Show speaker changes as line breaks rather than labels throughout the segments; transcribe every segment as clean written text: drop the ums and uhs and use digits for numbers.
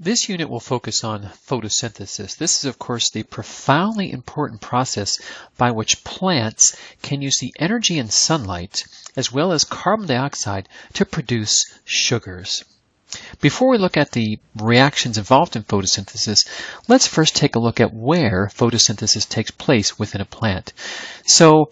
This unit will focus on photosynthesis. This is, of course, the profoundly important process by which plants can use the energy in sunlight as well as carbon dioxide to produce sugars. Before we look at the reactions involved in photosynthesis, let's first take a look at where photosynthesis takes place within a plant. So,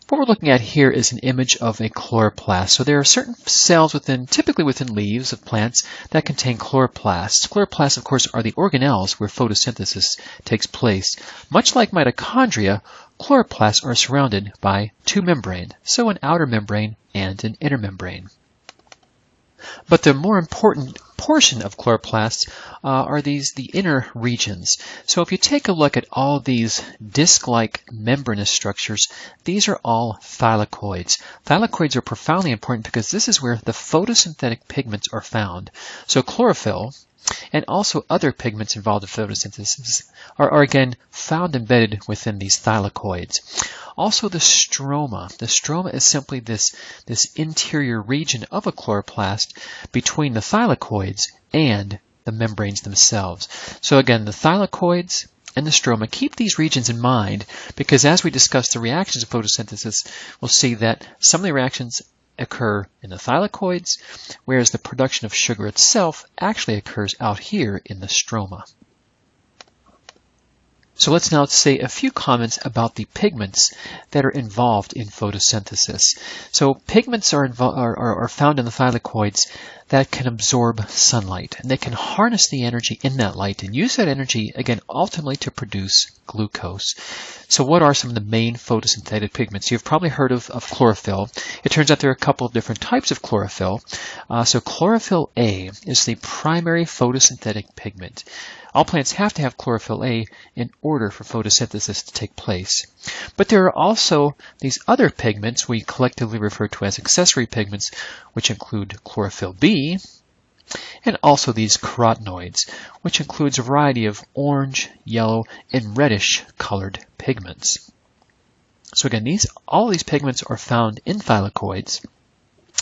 what we're looking at here is an image of a chloroplast. So there are certain cells typically within leaves of plants that contain chloroplasts. Chloroplasts, of course, are the organelles where photosynthesis takes place. Much like mitochondria, chloroplasts are surrounded by two membranes, so an outer membrane and an inner membrane. But the more important portion of chloroplasts are the inner regions. So if you take a look at all these disc-like membranous structures, these are all thylakoids. Thylakoids are profoundly important because this is where the photosynthetic pigments are found. So chlorophyll and also other pigments involved in photosynthesis are again found embedded within these thylakoids. Also the stroma. The stroma is simply this interior region of a chloroplast between the thylakoids and the membranes themselves. So again, the thylakoids and the stroma, keep these regions in mind because as we discuss the reactions of photosynthesis, we'll see that some of the reactions occur in the thylakoids, whereas the production of sugar itself actually occurs out here in the stroma. So let's now say a few comments about the pigments that are involved in photosynthesis. So pigments are found in the thylakoids that can absorb sunlight, and they can harness the energy in that light and use that energy, again, ultimately to produce glucose. So what are some of the main photosynthetic pigments? You've probably heard of chlorophyll. It turns out there are a couple of different types of chlorophyll. So chlorophyll A is the primary photosynthetic pigment. All plants have to have chlorophyll A in order for photosynthesis to take place. But there are also these other pigments we collectively refer to as accessory pigments, which include chlorophyll B, and also these carotenoids, which includes a variety of orange, yellow, and reddish colored pigments. So again, all these pigments are found in thylakoids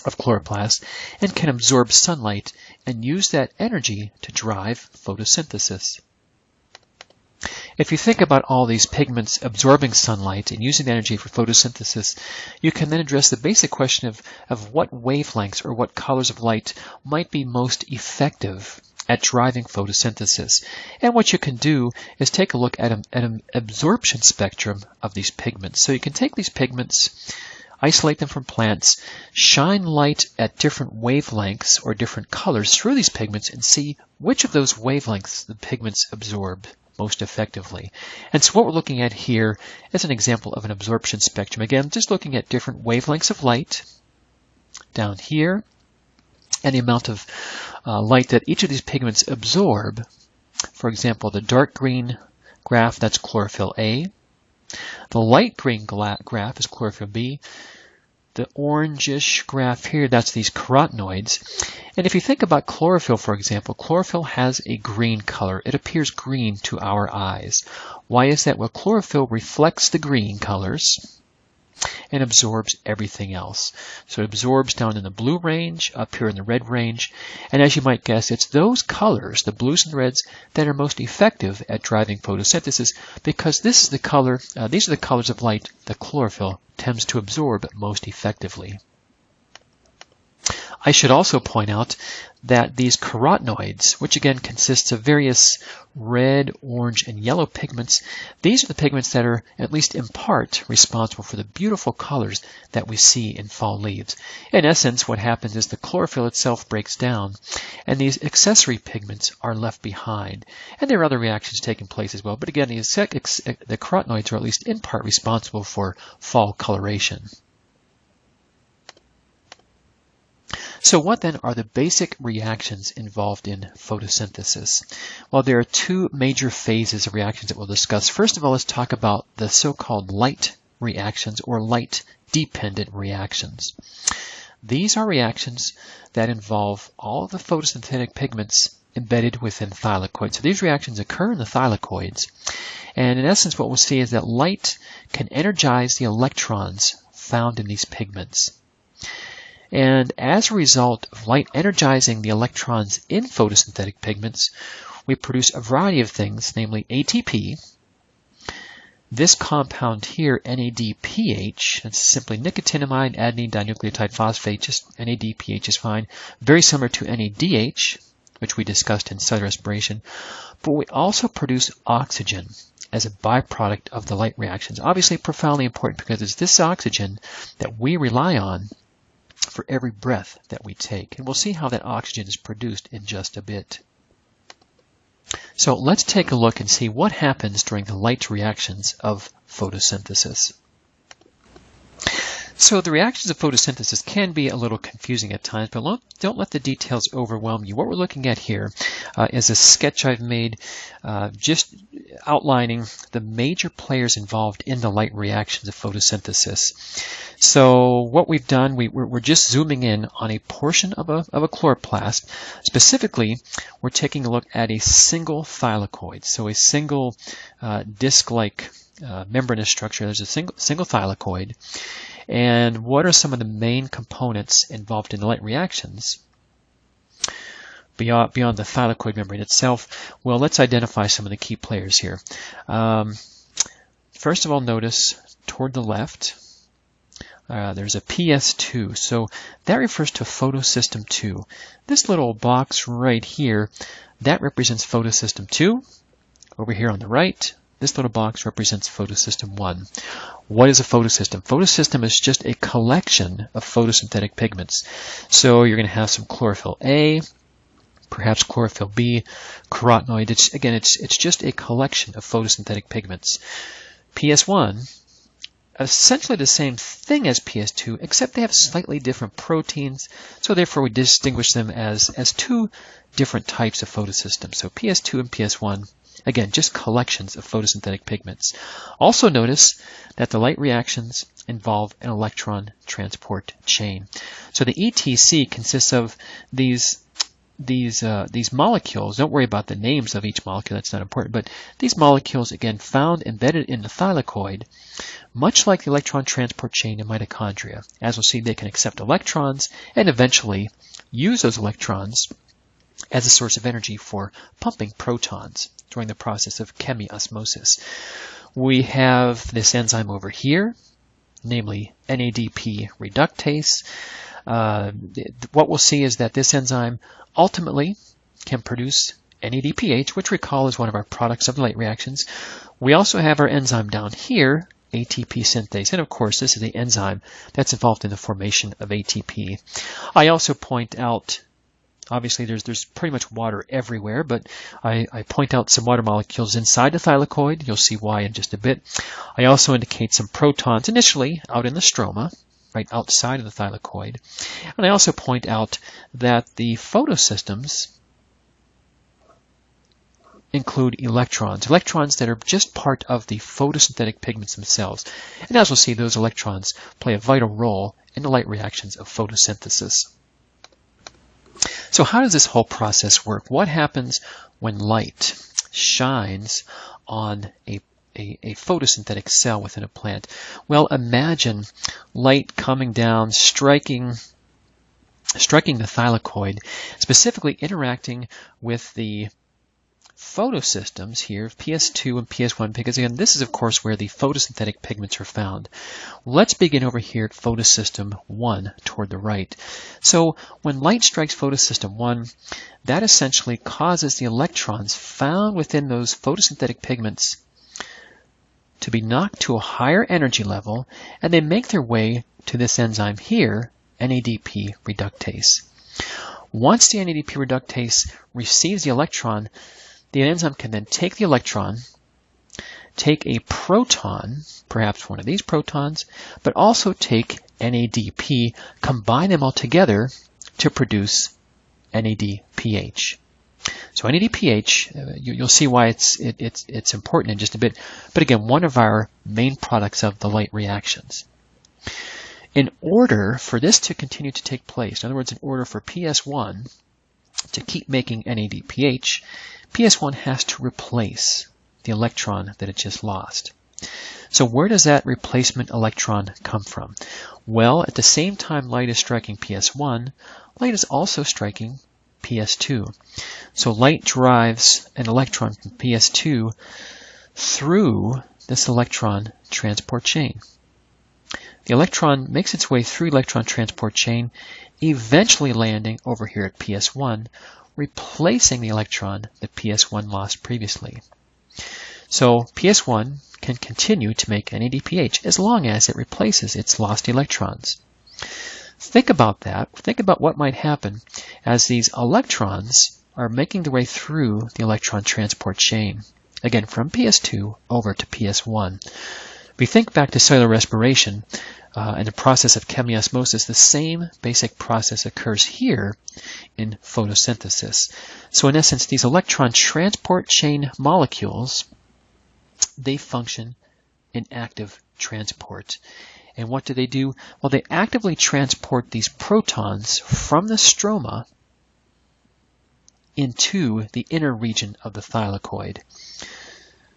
of chloroplasts and can absorb sunlight and use that energy to drive photosynthesis. If you think about all these pigments absorbing sunlight and using the energy for photosynthesis, you can then address the basic question of what wavelengths or what colors of light might be most effective at driving photosynthesis. And what you can do is take a look at an absorption spectrum of these pigments. So you can take these pigments, isolate them from plants, shine light at different wavelengths or different colors through these pigments and see which of those wavelengths the pigments absorb most effectively. And so what we're looking at here is an example of an absorption spectrum. Again, just looking at different wavelengths of light down here and the amount of light that each of these pigments absorb. For example, the dark green graph, that's chlorophyll A. The light green graph is chlorophyll B. The orangish graph here, that's these carotenoids. And if you think about chlorophyll, for example, chlorophyll has a green color. It appears green to our eyes. Why is that? Well, chlorophyll reflects the green colors and absorbs everything else. So it absorbs down in the blue range, up here in the red range. And as you might guess, it's those colors, the blues and the reds, that are most effective at driving photosynthesis because this is the color, these are the colors of light that chlorophyll tends to absorb most effectively. I should also point out that these carotenoids, which again consists of various red, orange, and yellow pigments, these are the pigments that are, at least in part, responsible for the beautiful colors that we see in fall leaves. In essence, what happens is the chlorophyll itself breaks down, and these accessory pigments are left behind. And there are other reactions taking place as well, but again, the carotenoids are at least in part responsible for fall coloration. So what then are the basic reactions involved in photosynthesis? Well, there are two major phases of reactions that we'll discuss. First of all, let's talk about the so-called light reactions or light-dependent reactions. These are reactions that involve all of the photosynthetic pigments embedded within thylakoids. So these reactions occur in the thylakoids. And in essence, what we'll see is that light can energize the electrons found in these pigments. And as a result of light energizing the electrons in photosynthetic pigments, we produce a variety of things, namely ATP. This compound here, NADPH, that's simply nicotinamide adenine dinucleotide phosphate, just NADPH is fine. Very similar to NADH, which we discussed in cellular respiration. But we also produce oxygen as a byproduct of the light reactions. Obviously profoundly important because it's this oxygen that we rely on for every breath that we take. And we'll see how that oxygen is produced in just a bit. So let's take a look and see what happens during the light reactions of photosynthesis. So the reactions of photosynthesis can be a little confusing at times, but don't let the details overwhelm you. What we're looking at here is a sketch I've made just outlining the major players involved in the light reactions of photosynthesis. So what we've done, we're just zooming in on a portion of a chloroplast. Specifically, we're taking a look at a single thylakoid, so a single disc-like membranous structure. There's a single thylakoid. And what are some of the main components involved in the light reactions beyond the thylakoid membrane itself? Well, let's identify some of the key players here. First of all, notice toward the left, there's a PS2. So that refers to photosystem 2. This little box right here, that represents photosystem 2. Over here on the right, this little box represents photosystem 1. What is a photosystem? Photosystem is just a collection of photosynthetic pigments. So you're going to have some chlorophyll A, perhaps chlorophyll B, carotenoid. It's just a collection of photosynthetic pigments. PS1, essentially the same thing as PS2, except they have slightly different proteins. So therefore we distinguish them as two different types of photosystems. So PS2 and PS1. Again, just collections of photosynthetic pigments. Also notice that the light reactions involve an electron transport chain. So the ETC consists of these molecules. Don't worry about the names of each molecule, that's not important, but these molecules, again, found embedded in the thylakoid, much like the electron transport chain in mitochondria. As we'll see, they can accept electrons and eventually use those electrons as a source of energy for pumping protons during the process of chemiosmosis. We have this enzyme over here, namely NADP reductase. What we'll see is that this enzyme ultimately can produce NADPH, which recall is one of our products of light reactions. We also have our enzyme down here, ATP synthase, and of course this is the enzyme that's involved in the formation of ATP. I also point out, obviously there's pretty much water everywhere, but I point out some water molecules inside the thylakoid. You'll see why in just a bit. I also indicate some protons initially out in the stroma, right outside of the thylakoid. And I also point out that the photosystems include electrons that are just part of the photosynthetic pigments themselves. And as we'll see, those electrons play a vital role in the light reactions of photosynthesis. So how does this whole process work? What happens when light shines on a photosynthetic cell within a plant? Well, imagine light coming down, striking the thylakoid, specifically interacting with the photosystems here, PS2 and PS1, because again, this is of course where the photosynthetic pigments are found. Let's begin over here at photosystem 1 toward the right. So when light strikes photosystem 1, that essentially causes the electrons found within those photosynthetic pigments to be knocked to a higher energy level, and they make their way to this enzyme here, NADP reductase. Once the NADP reductase receives the electron, the enzyme can then take the electron, take a proton, perhaps one of these protons, but also take NADP, combine them all together to produce NADPH. So NADPH, you'll see why it's important in just a bit, but again, one of our main products of the light reactions. In order for this to continue to take place, in other words, in order for PS1 to keep making NADPH, PS1 has to replace the electron that it just lost. So where does that replacement electron come from? Well, at the same time light is striking PS1, light is also striking PS2. So light drives an electron from PS2 through this electron transport chain. The electron makes its way through the electron transport chain, eventually landing over here at PS1, replacing the electron that PS1 lost previously. So PS1 can continue to make NADPH as long as it replaces its lost electrons. Think about that. Think about what might happen as these electrons are making their way through the electron transport chain. Again, from PS2 over to PS1. We think back to cellular respiration and the process of chemiosmosis. The same basic process occurs here in photosynthesis. So in essence, these electron transport chain molecules, they function in active transport. And what do? Well, they actively transport these protons from the stroma into the inner region of the thylakoid.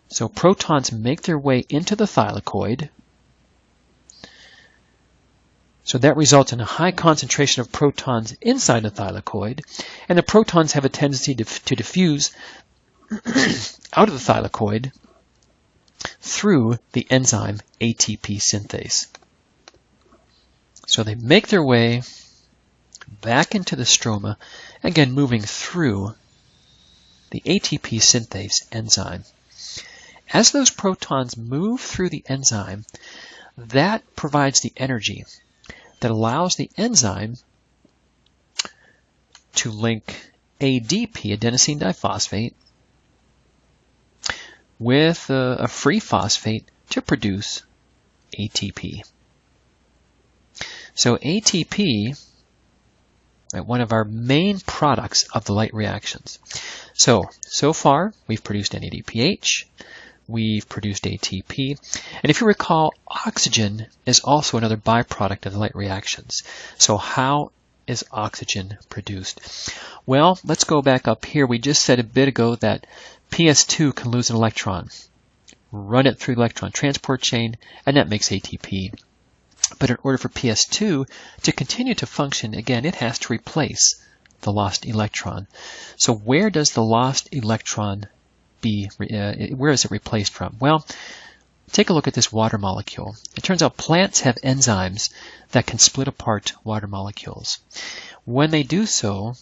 So protons make their way into the thylakoid. So that results in a high concentration of protons inside the thylakoid, and the protons have a tendency to diffuse out of the thylakoid through the enzyme ATP synthase. So they make their way back into the stroma, again moving through the ATP synthase enzyme. As those protons move through the enzyme, that provides the energy that allows the enzyme to link ADP, adenosine diphosphate, with a free phosphate to produce ATP. So ATP, one of our main products of the light reactions. So far we've produced NADPH, we've produced ATP, and if you recall, oxygen is also another byproduct of the light reactions. So how is oxygen produced? Well, let's go back up here. We just said a bit ago that PS2 can lose an electron, run it through the electron transport chain, and that makes ATP. But in order for PS2 to continue to function, again, it has to replace the lost electron. So where does the lost electron where is it replaced from? Well, take a look at this water molecule. It turns out plants have enzymes that can split apart water molecules. When they do so,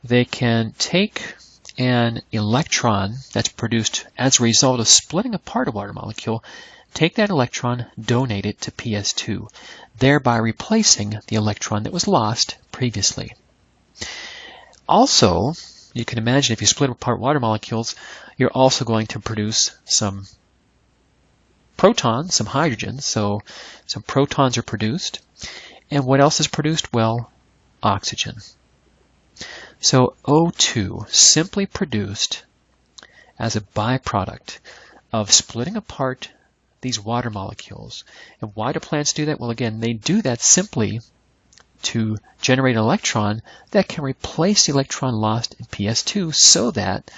they can take an electron that's produced as a result of splitting apart a water molecule, take that electron, donate it to PS2, thereby replacing the electron that was lost previously. Also, you can imagine if you split apart water molecules, you're also going to produce some protons, some hydrogens, so some protons are produced. And what else is produced? Well, oxygen. So O2 simply produced as a byproduct of splitting apart these water molecules. And why do plants do that? Well, again, they do that simply to generate an electron that can replace the electron lost in PS2 so that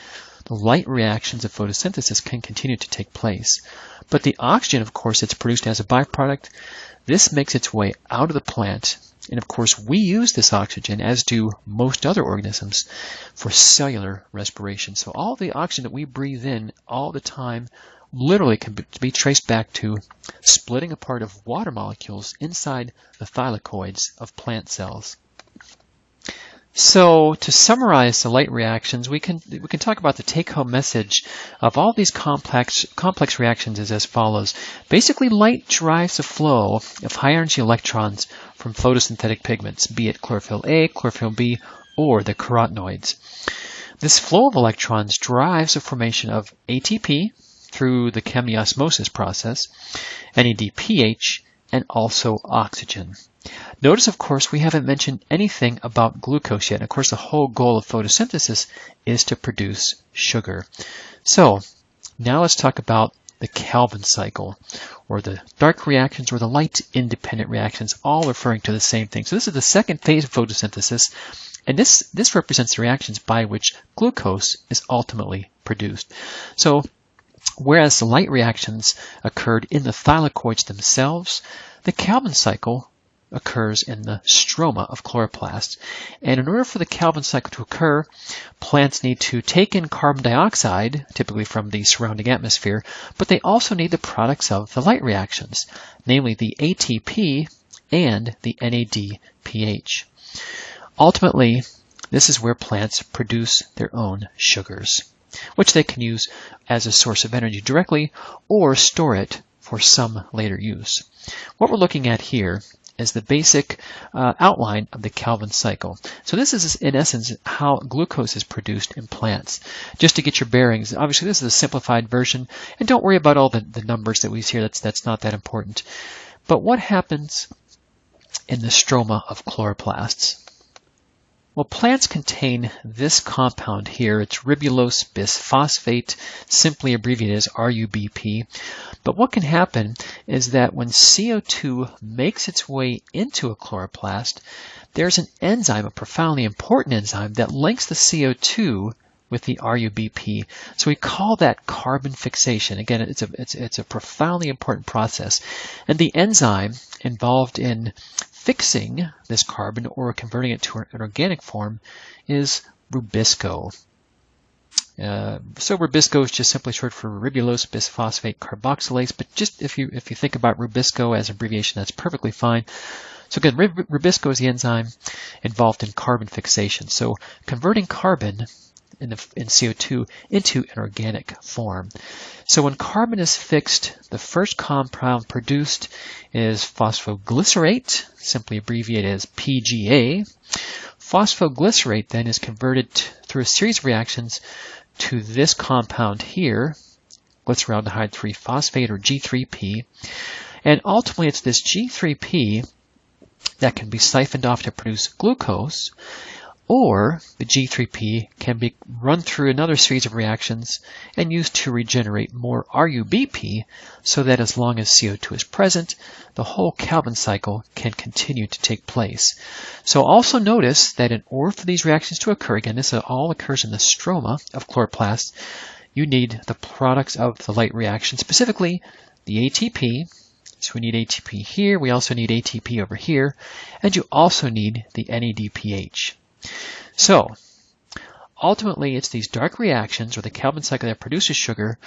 the light reactions of photosynthesis can continue to take place. But the oxygen, of course, it's produced as a byproduct. This makes its way out of the plant. And of course, we use this oxygen, as do most other organisms, for cellular respiration. So all the oxygen that we breathe in all the time literally can be traced back to splitting apart of water molecules inside the thylakoids of plant cells. So to summarize the light reactions, we can talk about the take-home message of all these complex reactions is as follows. Basically, light drives the flow of high-energy electrons from photosynthetic pigments, be it chlorophyll A, chlorophyll B, or the carotenoids. This flow of electrons drives the formation of ATP through the chemiosmosis process, NADPH, and also oxygen. Notice, of course, we haven't mentioned anything about glucose yet. Of course, the whole goal of photosynthesis is to produce sugar. So now let's talk about the Calvin cycle, or the dark reactions, or the light-independent reactions, all referring to the same thing. So this is the second phase of photosynthesis, And this represents the reactions by which glucose is ultimately produced. So whereas the light reactions occurred in the thylakoids themselves, the Calvin cycle occurs in the stroma of chloroplasts. And in order for the Calvin cycle to occur, plants need to take in carbon dioxide, typically from the surrounding atmosphere, but they also need the products of the light reactions, namely the ATP and the NADPH. Ultimately, this is where plants produce their own sugars, which they can use as a source of energy directly or store it for some later use. What we're looking at here is the basic outline of the Calvin cycle. So this is, in essence, how glucose is produced in plants. Just to get your bearings, obviously this is a simplified version, and don't worry about all the numbers that we see here. That's not that important. But what happens in the stroma of chloroplasts? Well, plants contain this compound here. It's ribulose bisphosphate, simply abbreviated as RUBP. But what can happen is that when CO2 makes its way into a chloroplast, there's an enzyme, a profoundly important enzyme, that links the CO2 with the RUBP. So we call that carbon fixation. Again, it's a profoundly important process. And the enzyme involved in fixing this carbon or converting it to an organic form is rubisco. So rubisco is just simply short for ribulose bisphosphate carboxylase, but just if you think about rubisco as an abbreviation, that's perfectly fine. So again, rubisco is the enzyme involved in carbon fixation. So converting carbon in CO2 into an organic form. So when carbon is fixed, the first compound produced is phosphoglycerate, simply abbreviated as PGA. Phosphoglycerate then is converted through a series of reactions to this compound here, glyceraldehyde 3-phosphate, or G3P. And ultimately it's this G3P that can be siphoned off to produce glucose, or the G3P can be run through another series of reactions and used to regenerate more RUBP, so that as long as CO2 is present, the whole Calvin cycle can continue to take place. So also notice that in order for these reactions to occur, again, this all occurs in the stroma of chloroplasts, you need the products of the light reaction, specifically the ATP. So we need ATP here, we also need ATP over here, and you also need the NADPH. So ultimately it's these dark reactions or the Calvin cycle that produces sugar,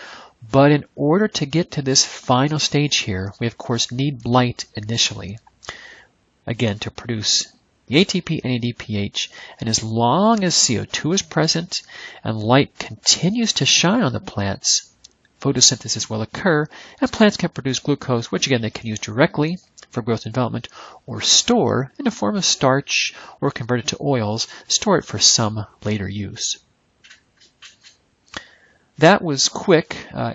but in order to get to this final stage here, we of course need light initially, again, to produce the ATP, NADPH, and as long as CO2 is present and light continues to shine on the plants, photosynthesis will occur and plants can produce glucose, which again they can use directly for growth and development, or store in the form of starch, or convert it to oils, store it for some later use. That was quick and